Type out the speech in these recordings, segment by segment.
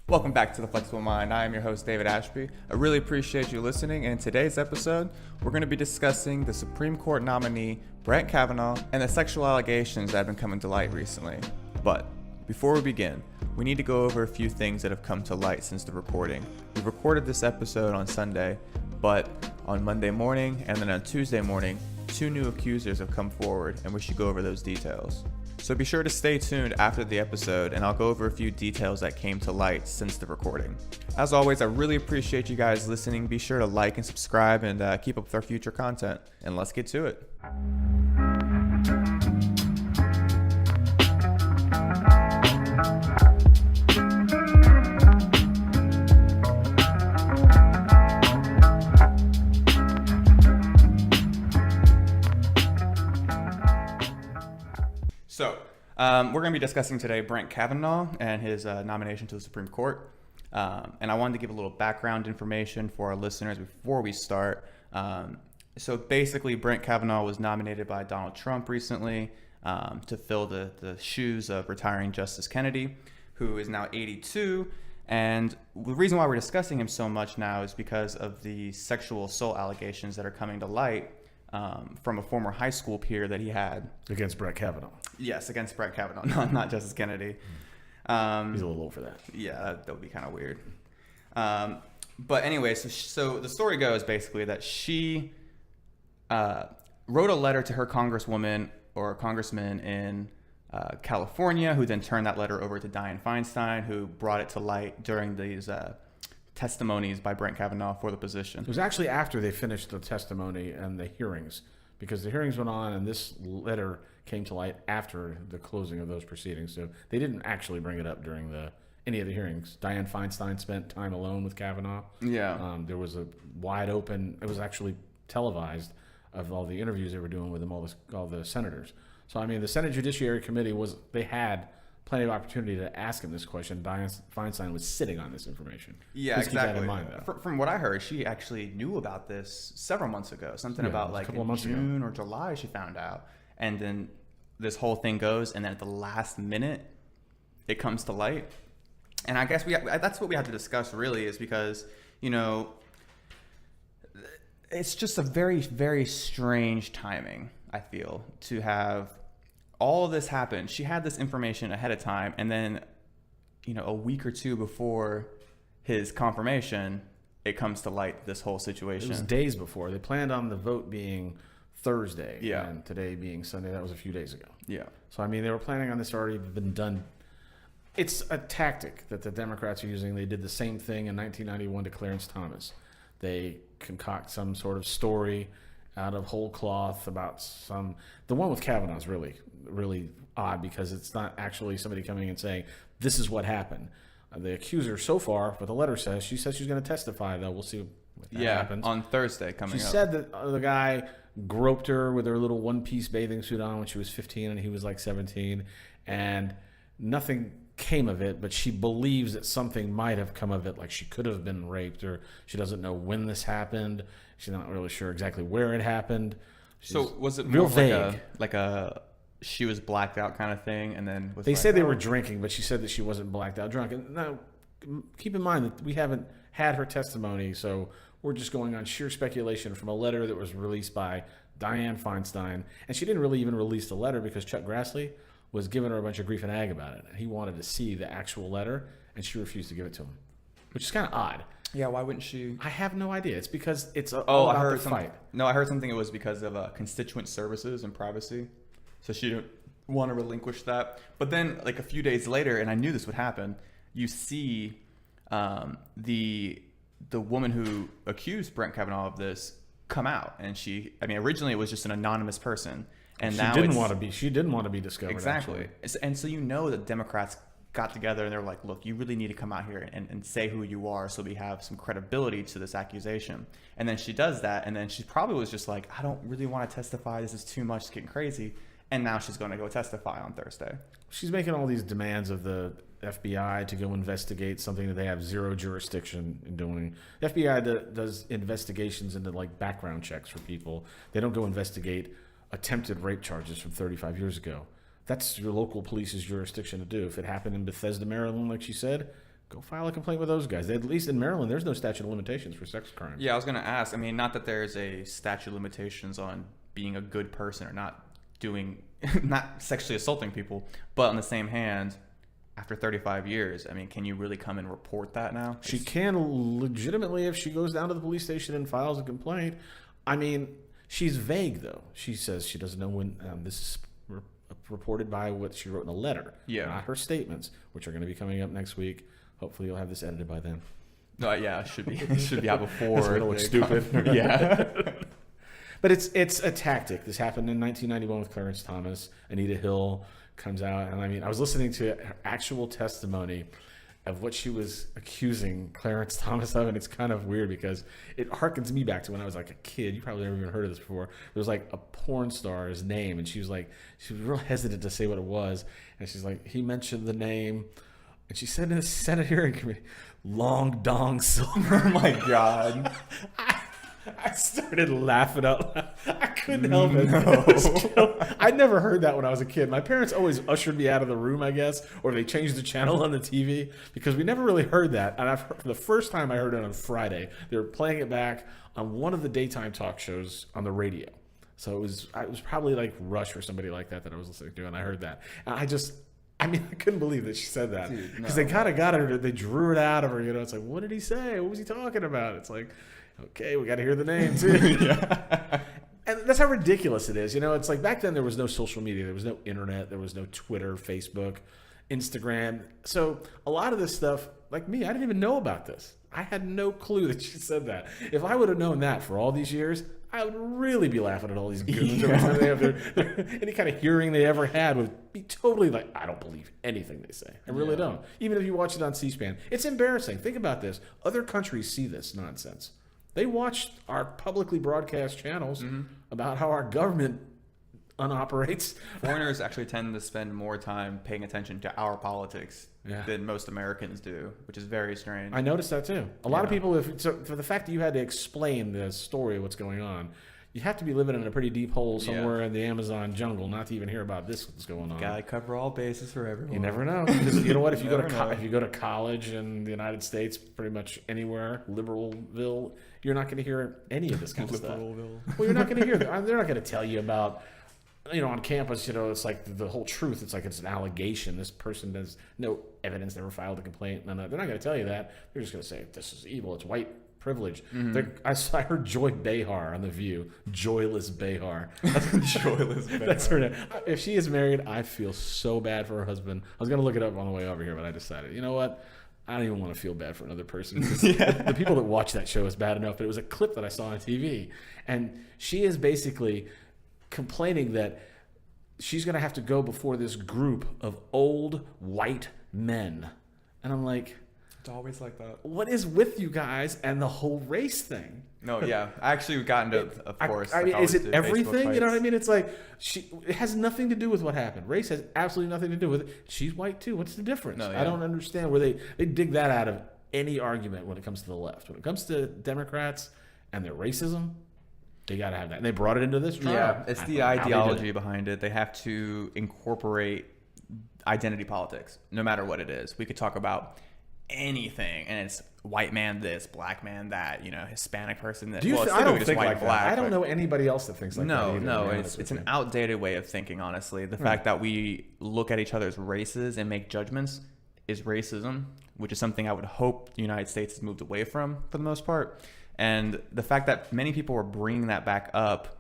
Welcome back to The Flexible Mind. I am your host, David Ashby. I really appreciate you listening, and in today's episode, we're going to be discussing the Supreme Court nominee, Brett Kavanaugh, and the sexual allegations that have been coming to light recently. But before we begin, we need to go over a few things that have come to light since the recording. We recorded this episode on Sunday, but on Monday morning and then on Tuesday morning, 2 new accusers have come forward, and we should go over those details. So be sure to stay tuned after the episode, and I'll go over a few details that came to light since the recording. As always, I really appreciate you guys listening. Be sure to like and subscribe and keep up with our future content. And let's get to it. So, we're going to be discussing today Brett Kavanaugh and his nomination to the Supreme Court. And I wanted to give a little background information for our listeners before we start. So basically, Brett Kavanaugh was nominated by Donald Trump recently to fill the shoes of retiring Justice Kennedy, who is now 82. And the reason why we're discussing him so much now is because of the sexual assault allegations that are coming to light from a former high school peer that he had. Against Brett Kavanaugh. Yes, against Brett Kavanaugh, not Justice Kennedy. He's a little old for that. Yeah, that would be kind of weird. But anyway, so the story goes basically that she wrote a letter to her congresswoman or congressman in California, who then turned that letter over to Dianne Feinstein, who brought it to light during these testimonies by Brett Kavanaugh for the position. It was actually after they finished the testimony and the hearings, because the hearings went on and this letter came to light after the closing of those proceedings. So they didn't actually bring it up during any of the hearings. Dianne Feinstein spent time alone with Kavanaugh. Yeah. There was a wide open, it was actually televised, of all the interviews they were doing with them, all the senators. So, I mean, the Senate Judiciary Committee they had plenty of opportunity to ask him this question. Dianne Feinstein was sitting on this information. Yeah, Please exactly. keep that in mind, though. From what I heard, she actually knew about this several months ago. Something about like in June or July she found out. And then this whole thing goes, and then at the last minute, it comes to light. And I guess that's what we have to discuss really, is because, you know, it's just a very, very strange timing, I feel, to have all of this happen. She had this information ahead of time, and then, you know, a week or two before his confirmation, it comes to light, this whole situation. It was days before. They planned on the vote being Thursday, yeah, and today being Sunday. That was a few days ago. Yeah. So, I mean, they were planning on this already been done. It's a tactic that the Democrats are using. They did the same thing in 1991 to Clarence Thomas. They concoct some sort of story out of whole cloth about the one with Kavanaugh is really, really odd, because it's not actually somebody coming and saying, this is what happened. The accuser so far, what the letter says, she says she's going to testify, though. We'll see what happens. On Thursday coming up. She said that the guy groped her with her little one-piece bathing suit on when she was 15 and he was like 17, and nothing came of it, but she believes that something might have come of it, like she could have been raped, or she doesn't know when this happened. She's not really sure exactly where it happened. So was it real more vague, like a she was blacked out kind of thing, and then they said they were drinking, but she said that she wasn't blacked out drunk. And now, keep in mind that we haven't had her testimony, so we're just going on sheer speculation from a letter that was released by Dianne Feinstein, and she didn't really even release the letter because Chuck Grassley was giving her a bunch of grief and ag about it. He wanted to see the actual letter, and she refused to give it to him, which is kind of odd. Yeah, why wouldn't she? I have no idea. It's because it's all about the fight. No, I heard something. It was because of constituent services and privacy, so she didn't want to relinquish that. But then, like a few days later, and I knew this would happen, you see the woman who accused Brett Kavanaugh of this come out, and originally it was just an anonymous person. And she didn't want to be discovered. Exactly. Actually. And so, you know, the Democrats got together and they were like, look, you really need to come out here and say who you are so we have some credibility to this accusation. And then she does that, and then she probably was just like, I don't really want to testify. This is too much. It's getting crazy. And now she's going to go testify on Thursday. She's making all these demands of the FBI to go investigate something that they have zero jurisdiction in doing. The FBI does investigations into like background checks for people. They don't go investigate attempted rape charges from 35 years ago. That's your local police's jurisdiction to do. If it happened in Bethesda, Maryland, like she said, go file a complaint with those guys. At least in Maryland, there's no statute of limitations for sex crimes. Yeah, I was going to ask. I mean, not that there's a statute of limitations on being a good person or not not sexually assaulting people, but on the same hand, after 35 years, I mean, can you really come and report that now? She can legitimately if she goes down to the police station and files a complaint. I mean, she's vague, though. She says she doesn't know when this is reported by what she wrote in a letter, not her statements, which are going to be coming up next week. Hopefully, you'll have this edited by then. Yeah, it should be out before. It's going to look stupid. Yeah. But it's a tactic. This happened in 1991 with Clarence Thomas. Anita Hill comes out, and I mean, I was listening to her actual testimony of what she was accusing Clarence Thomas of, and it's kind of weird because it harkens me back to when I was like a kid. You probably never even heard of this before. There was like a porn star's name, and she was real hesitant to say what it was, and she's like, he mentioned the name, and she said in the Senate hearing committee, Long Dong Silver. Oh my God. I started laughing out loud. I couldn't help it. I never heard that when I was a kid. My parents always ushered me out of the room, I guess, or they changed the channel on the TV because we never really heard that. And the first time I heard it on Friday, they were playing it back on one of the daytime talk shows on the radio. So it was probably like Rush or somebody like that I was listening to, and I heard that. And I couldn't believe that she said that because they kind of got her. They drew it out of her. It's like, what did he say? What was he talking about? It's like, okay, we got to hear the name too. And that's how ridiculous it is. It's like back then there was no social media. There was no internet. There was no Twitter, Facebook, Instagram. So a lot of this stuff, like me, I didn't even know about this. I had no clue that she said that. If I would have known that for all these years, I would really be laughing at all these goons every time they have any kind of hearing they ever had would be totally like, I don't believe anything they say. I really don't. Even if you watch it on C-SPAN. It's embarrassing. Think about this. Other countries see this nonsense. They watch our publicly broadcast channels about how our government operates. Foreigners actually tend to spend more time paying attention to our politics than most Americans do, which is very strange. I noticed that too. A lot of people, for the fact that you had to explain the story of what's going on, you have to be living in a pretty deep hole somewhere in the Amazon jungle not to even hear about this what's going on. Gotta cover all bases for everyone. You never know. Because you know what? If you go to college in the United States, pretty much anywhere, Liberalville, you're not going to hear any of this kind of stuff. Well, you're not going to hear. They're not going to tell you about. On campus, it's like the whole truth. It's like it's an allegation. This person has no evidence, never filed a complaint. No, they're not going to tell you that. They're just going to say, this is evil. It's white privilege. I heard Joy Behar on The View. Joyless Behar. Joyless Behar. That's her name. If she is married, I feel so bad for her husband. I was going to look it up on the way over here, but I decided, you know what? I don't even want to feel bad for another person. The people that watch that show is bad enough, but it was a clip that I saw on TV. And she is basically complaining that she's going to have to go before this group of old white men. And I'm like, it's always like that. What is with you guys and the whole race thing? No, yeah. I actually got into, of course. I mean, is it everything? You know what I mean? It's like, it has nothing to do with what happened. Race has absolutely nothing to do with it. She's white too. What's the difference? No, yeah. I don't understand where they dig that out of any argument when it comes to the left. When it comes to Democrats and their racism, they got to have that. And they brought it into this trial. Yeah, it's the ideology behind it. They have to incorporate identity politics, no matter what it is. We could talk about anything, and it's white man this, black man that, Hispanic person that. I don't think like that. I don't know anybody else that thinks like that. No, it's an outdated way of thinking, honestly. The fact that we look at each other's races and make judgments is racism, which is something I would hope the United States has moved away from for the most part. And the fact that many people are bringing that back up,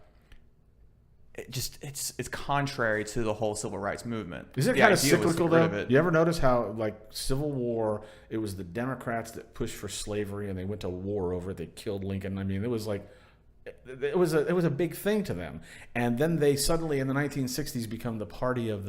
it's contrary to the whole civil rights movement. Is it kind of cyclical though? You ever notice how Civil War, it was the Democrats that pushed for slavery and they went to war over it. They killed Lincoln. I mean, it was a big thing to them. And then they suddenly in the 1960s become the party of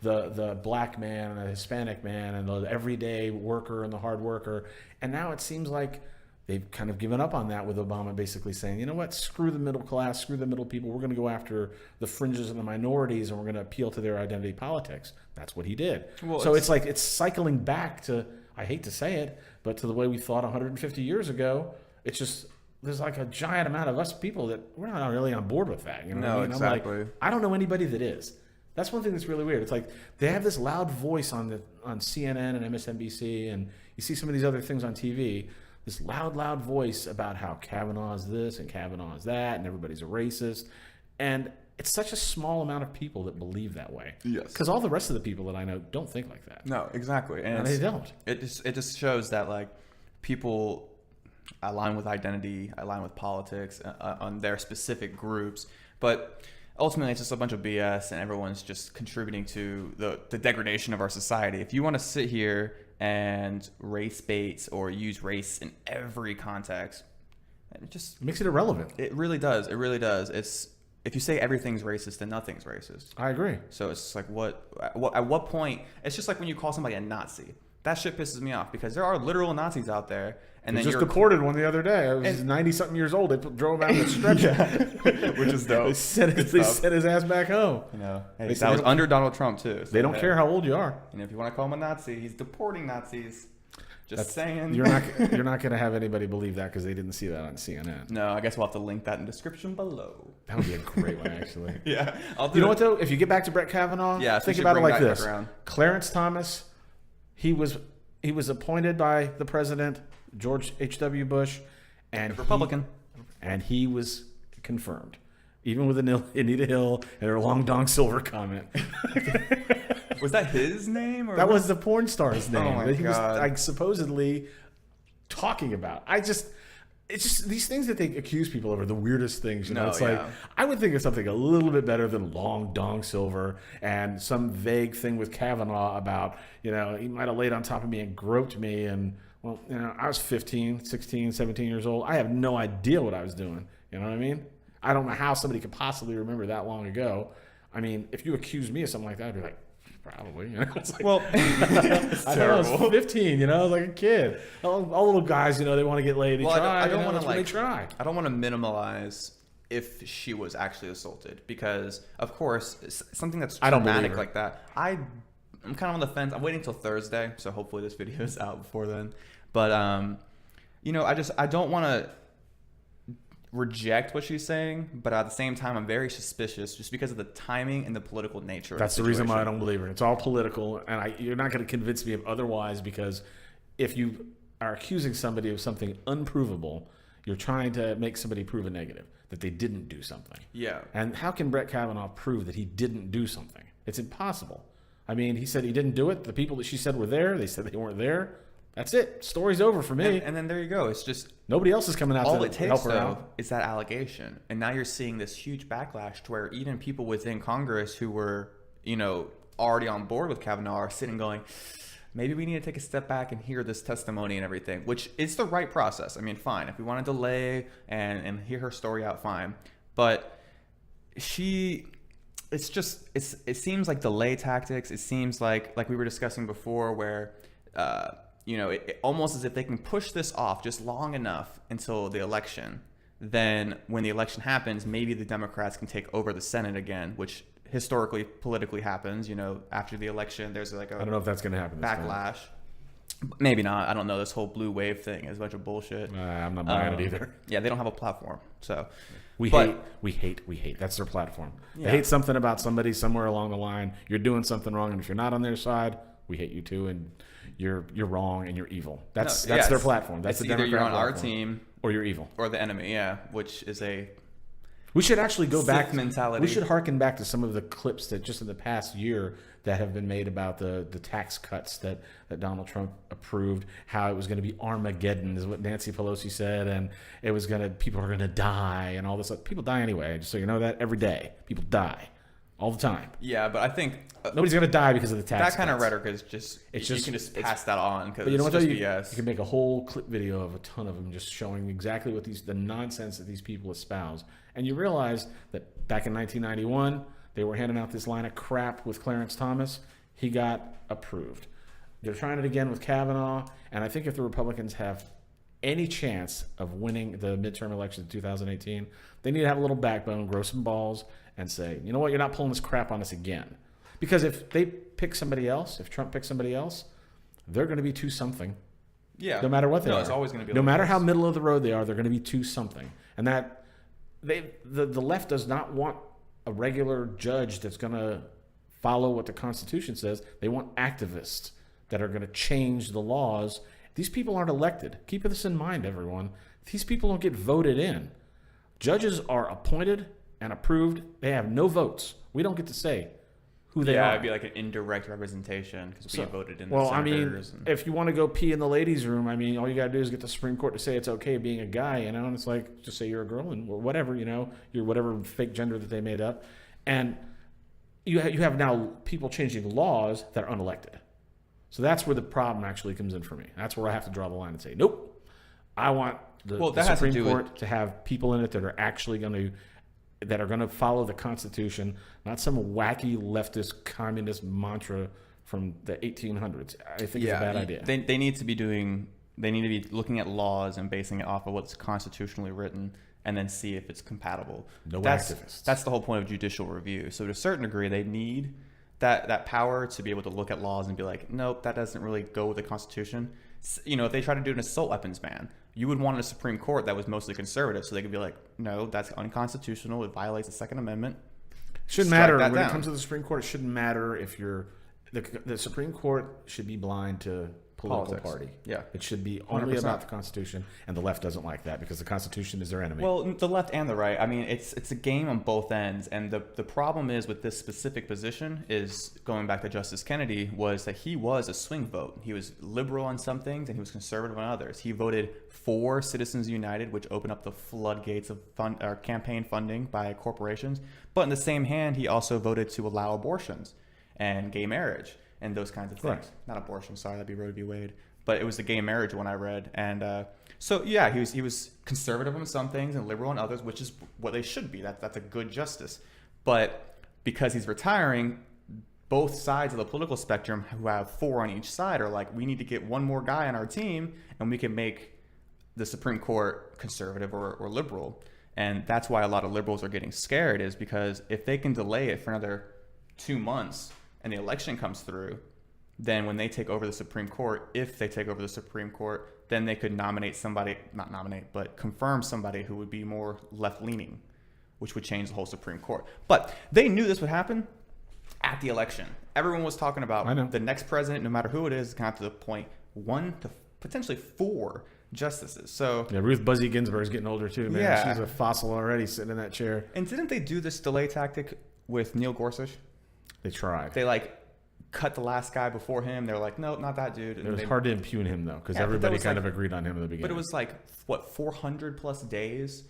the black man and the Hispanic man and the everyday worker and the hard worker. And now it seems like they've kind of given up on that with Obama basically saying, you know what, screw the middle class, screw the middle people. We're going to go after the fringes and the minorities, and we're going to appeal to their identity politics. That's what he did. Well, so it's like it's cycling back to, I hate to say it, but to the way we thought 150 years ago. It's just, there's like a giant amount of us people that we're not really on board with that. You know what I mean? Exactly. I'm like, I don't know anybody that is. That's one thing that's really weird. It's like they have this loud voice on CNN and MSNBC, and you see some of these other things on TV. This loud voice about how Kavanaugh is this and Kavanaugh is that, and everybody's a racist. And it's such a small amount of people that believe that way. Yes. Because all the rest of the people that I know don't think like that. No, exactly. And they don't. It just shows that like people align with identity, align with politics on their specific groups, but ultimately it's just a bunch of BS, and everyone's just contributing to the degradation of our society. If you want to sit here and race bait or use race in every context, it just makes it irrelevant. It really does. It really does. It's if you say everything's racist, then nothing's racist. I agree. So it's like at what point? It's just like when you call somebody a Nazi. That shit pisses me off because there are literal Nazis out there. And then just deported one the other day. I was 90-something years old. They drove out in a stretcher, which is dope. They sent his ass back home. You know, hey, that was under Donald Trump too. So they don't care how old you are. You know, if you want to call him a Nazi, he's deporting Nazis. Just saying. You're not going to have anybody believe that because they didn't see that on CNN. No, I guess we'll have to link that in the description below. That would be a great one, actually. Yeah, you know what though? If you get back to Brett Kavanaugh, think about it like this: Clarence Thomas, he was appointed by the president, George H.W. Bush, and Republican, and he was confirmed, even with Anita Hill and her long dong silver comment. Was that his name? Or that was the porn star's name. Oh my that he was God. like supposedly talking about. It's just these things that they accuse people of are the weirdest things. You know, it's like I would think of something a little bit better than long dong silver and some vague thing with Kavanaugh about, you know, he might have laid on top of me and groped me. And well, you know, I was 15, 16, 17 years old. I have no idea what I was doing. You know what I mean? I don't know how somebody could possibly remember that long ago. I mean, if you accuse me of something like that, I'd be like, probably. You know? It's like, well, I know, I was 15, you know, I was like a kid. All little guys, you know, they want to get laid. They try. I don't want to try. I don't want to minimalize if she was actually assaulted because, of course, something that's traumatic like that. I'm kind of on the fence. I'm waiting till Thursday, so hopefully this video is out before then. But you know, I don't want to reject what she's saying, but at the same time, I'm very suspicious just because of the timing and the political nature. That's the reason why I don't believe her. It's all political, and you're not going to convince me of otherwise because if you are accusing somebody of something unprovable, you're trying to make somebody prove a negative, that they didn't do something. Yeah. And how can Brett Kavanaugh prove that he didn't do something? It's impossible. I mean, he said he didn't do it. The people that she said were there, they said they weren't there. That's it. Story's over for me. And then there you go. It's just nobody else is coming out to help her out. Is that allegation, and now you're seeing this huge backlash to where even people within Congress who were, you know, already on board with Kavanaugh are sitting going, maybe we need to take a step back and hear this testimony and everything, which is the right process. I mean, fine. If we want to delay and hear her story out, fine. But it seems like delay tactics. It seems like we were discussing before where, you know, it almost as if they can push this off just long enough until the election. Then when the election happens, maybe the Democrats can take over the Senate again, which historically, politically happens. You know, after the election, there's like I don't know if that's going to happen. Backlash. Maybe not. I don't know. This whole blue wave thing is a bunch of bullshit. I'm not buying it either. Yeah, they don't have a platform. So we hate. That's their platform. Yeah. They hate something about somebody somewhere along the line. You're doing something wrong, and if you're not on their side, we hate you too, and you're wrong and you're evil. That's their platform. That's the Democrat platform. Either you're on our team or you're evil, or the enemy. Yeah, which is a. We should actually go back mentality. We should harken back to some of the clips that just in the past year that have been made about the tax cuts that Donald Trump approved. How it was going to be Armageddon is what Nancy Pelosi said, and it was people are going to die and all this. People die anyway. Just so you know that every day people die. All the time. Yeah, but I think nobody's going to die because of the tax that kind of rhetoric is just you can just pass that on because you know it's what, just BS. You can make a whole clip video of a ton of them just showing exactly what the nonsense that these people espouse. And you realize that back in 1991, they were handing out this line of crap with Clarence Thomas. He got approved. They're trying it again with Kavanaugh. And I think if the Republicans have any chance of winning the midterm election in 2018, they need to have a little backbone, grow some balls, and say, you know what, you're not pulling this crap on us again. Because if they pick somebody else, if Trump picks somebody else, they're going to be two something. Yeah. No matter what they are. It's always going to be. No matter how middle of the road they are, they're going to be two something. And that the left does not want a regular judge that's going to follow what the Constitution says. They want activists that are going to change the laws. These people aren't elected. Keep this in mind, everyone. These people don't get voted in. Judges are appointed and approved. They have no votes. We don't get to say who they are. It'd be like an indirect representation because we voted in the Well, senators. if you want to go pee in the ladies' room, all you got to do is get the Supreme Court to say it's okay being a guy, and it's like, just say you're a girl and whatever, you're whatever fake gender that they made up. And you have now people changing laws that are unelected. So that's where the problem actually comes in for me. That's where I have to draw the line and say, nope, I want the Supreme Court to have people in it that are actually going to follow the Constitution, not some wacky leftist communist mantra from the 1800s. I think it's a bad idea. They need to be looking at laws and basing it off of what's constitutionally written and then see if it's compatible. Activists. That's the whole point of judicial review. So to a certain degree, they need that power to be able to look at laws and be like, nope, that doesn't really go with the Constitution. If they try to do an assault weapons ban, you would want a Supreme Court that was mostly conservative, so they could be like, no, that's unconstitutional. It violates the Second Amendment. Shouldn't matter when it comes to the Supreme Court. It shouldn't matter if the Supreme Court should be blind to political party. Yeah, it should be only 100%. About the Constitution, and the left doesn't like that because the Constitution is their enemy. Well, the left and the right. It's a game on both ends, and the problem is with this specific position is going back to Justice Kennedy was that he was a swing vote. He was liberal on some things and he was conservative on others. He voted for Citizens United, which opened up the floodgates of campaign funding by corporations. But in the same hand, he also voted to allow abortions and gay marriage and those kinds of things. Right. Not abortion, sorry, that'd be Roe v. Wade. But it was the gay marriage one I read. And he was conservative on some things and liberal on others, which is what they should be. That's a good justice. But because he's retiring, both sides of the political spectrum who have 4 on each side are like, we need to get one more guy on our team and we can make the Supreme Court conservative or liberal. And that's why a lot of liberals are getting scared, is because if they can delay it for another 2 months and the election comes through, then when they take over the Supreme Court, if they take over the Supreme Court, then they could confirm somebody who would be more left-leaning, which would change the whole Supreme Court. But they knew this would happen at the election. Everyone was talking about the next president, no matter who it is going to have to appoint 1 to potentially 4 justices. So Ruth Buzzy Ginsburg's getting older too, man. Yeah. She's a fossil already sitting in that chair. And didn't they do this delay tactic with Neil Gorsuch? They tried. They cut the last guy before him. They're like, no, not that dude. And it was hard to impugn him though, because everybody kind of agreed on him in the beginning. But it was 400 plus days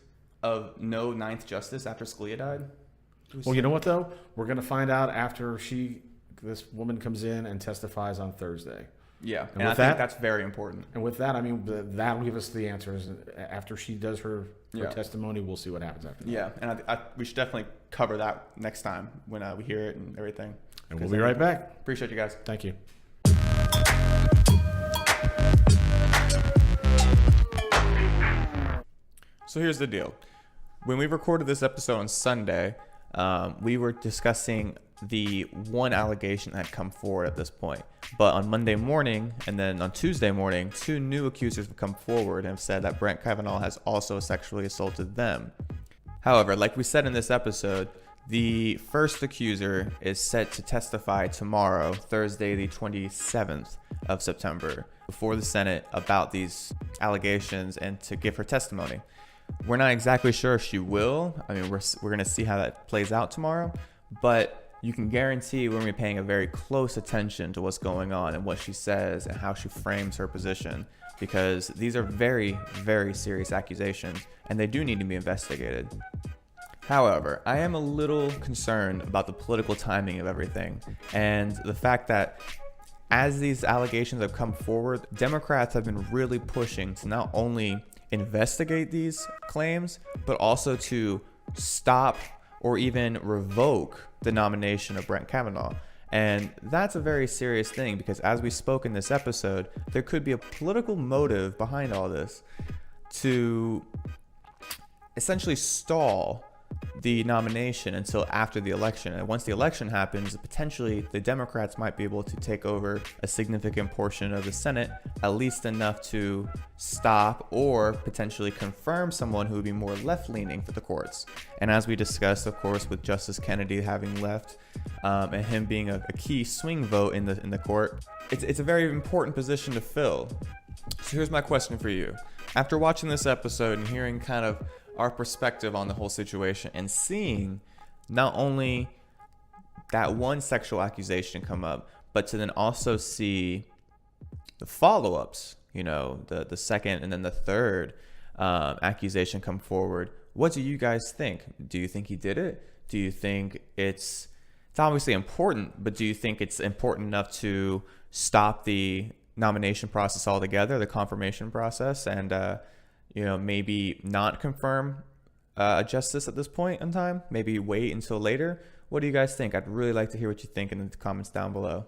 of no 9th justice after Scalia died. Well, you know what though? We're going to find out after this woman comes in and testifies on Thursday. Yeah, and I think that's very important. And with that, that'll give us the answers. After she does her testimony, we'll see what happens after that. Yeah, and we should definitely cover that next time when we hear it and everything. And we'll be right back. Appreciate you guys. Thank you. So here's the deal. When we recorded this episode on Sunday, we were discussing the one allegation that had come forward at this point. But on Monday morning and then on Tuesday morning, 2 new accusers have come forward and have said that Brett Kavanaugh has also sexually assaulted them. However, like we said in this episode, the first accuser is set to testify tomorrow, Thursday, the 27th of September, before the Senate about these allegations and to give her testimony. We're not exactly sure if she will. We're going to see how that plays out tomorrow, but you can guarantee we're going to be paying a very close attention to what's going on and what she says and how she frames her position, because these are very, very serious accusations and they do need to be investigated. However, I am a little concerned about the political timing of everything and the fact that as these allegations have come forward, Democrats have been really pushing to not only investigate these claims, but also to stop or even revoke the nomination of Brett Kavanaugh. And that's a very serious thing because, as we spoke in this episode, there could be a political motive behind all this to essentially stall the nomination until after the election. And once the election happens, potentially the Democrats might be able to take over a significant portion of the Senate, at least enough to stop or potentially confirm someone who would be more left-leaning for the courts. And as we discussed, of course, with Justice Kennedy having left and him being a key swing vote in the court, it's a very important position to fill. So here's my question for you. After watching this episode and hearing kind of our perspective on the whole situation and seeing not only that one sexual accusation come up, but to then also see the follow-ups, the second and then the third accusation come forward, what do you guys think? Do you think he did it? Do you think it's obviously important, but do you think it's important enough to stop the nomination process altogether, the confirmation process, and maybe not confirm a justice at this point in time? Maybe wait until later? What do you guys think? I'd really like to hear what you think in the comments down below.